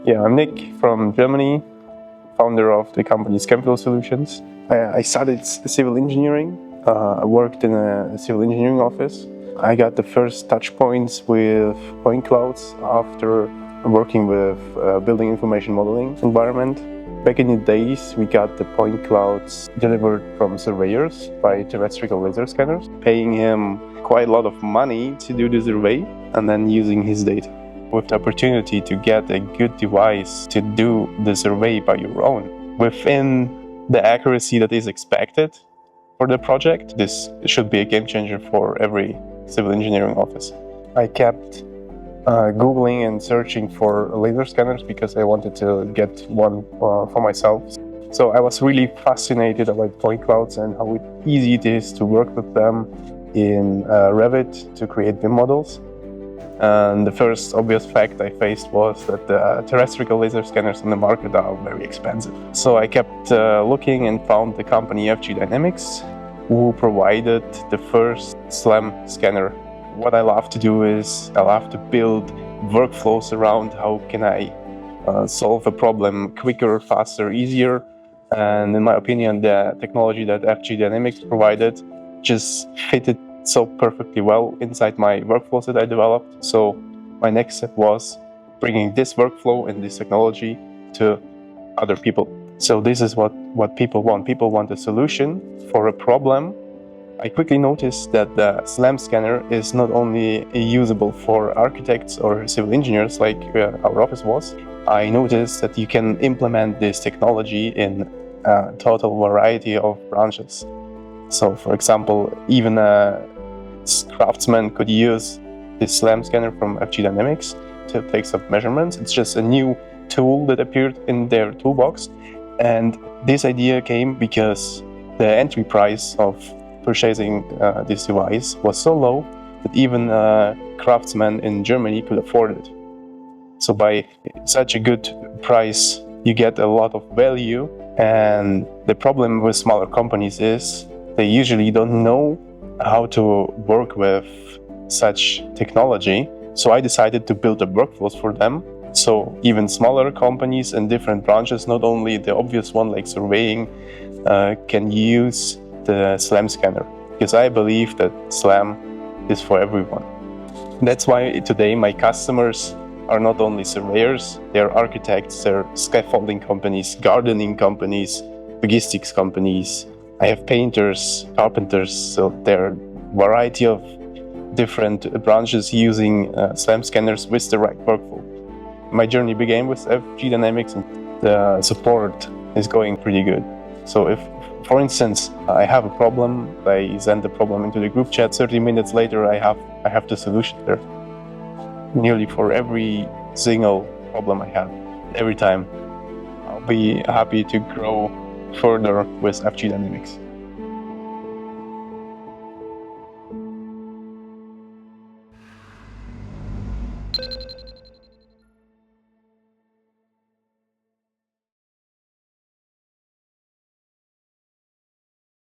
Yeah, I'm Nick from Germany, founder of the company Scanflow Solutions. I studied civil engineering. I worked in a civil engineering office. I got the first touch points with point clouds after working with building information modeling environment. Back in the days, we got the point clouds delivered from surveyors by terrestrial laser scanners, paying him quite a lot of money to do the survey and then using his data. With the opportunity to get a good device to do the survey by your own, within the accuracy that is expected for the project, this should be a game changer for every civil engineering office. I kept Googling and searching for laser scanners because I wanted to get one for myself. So I was really fascinated about point clouds and how easy it is to work with them in Revit to create BIM models. And the first obvious fact I faced was that the terrestrial laser scanners on the market are very expensive. So I kept looking and found the company FG Dynamics, who provided the first SLAM scanner. What I love to do is I love to build workflows around how can I solve a problem quicker, faster, easier. And in my opinion, the technology that FG Dynamics provided just fitted so perfectly well inside my workflows that I developed. So my next step was bringing this workflow and this technology to other people. So this is what people want. People want a solution for a problem. I quickly noticed that the SLAM scanner is not only usable for architects or civil engineers like our office was. I noticed that you can implement this technology in a total variety of branches. So for example, even a craftsman could use this SLAM scanner from FG Dynamics to take some measurements. It's just a new tool that appeared in their toolbox. And this idea came because the entry price of purchasing this device was so low that even a craftsman in Germany could afford it. So by such a good price, you get a lot of value. And the problem with smaller companies is they usually don't know how to work with such technology. So I decided to build the workflows for them. So even smaller companies and different branches, not only the obvious one like surveying, can use the SLAM scanner. Because I believe that SLAM is for everyone. That's why today my customers are not only surveyors, they're architects, they're scaffolding companies, gardening companies, logistics companies. I have painters, carpenters, so there are a variety of different branches using SLAM scanners with the right workflow. My journey began with FG Dynamics and the support is going pretty good. So if, for instance, I have a problem, I send the problem into the group chat, 30 minutes later I have the solution there. Nearly for every single problem I have, every time. I'll be happy to grow further with FG Dynamics.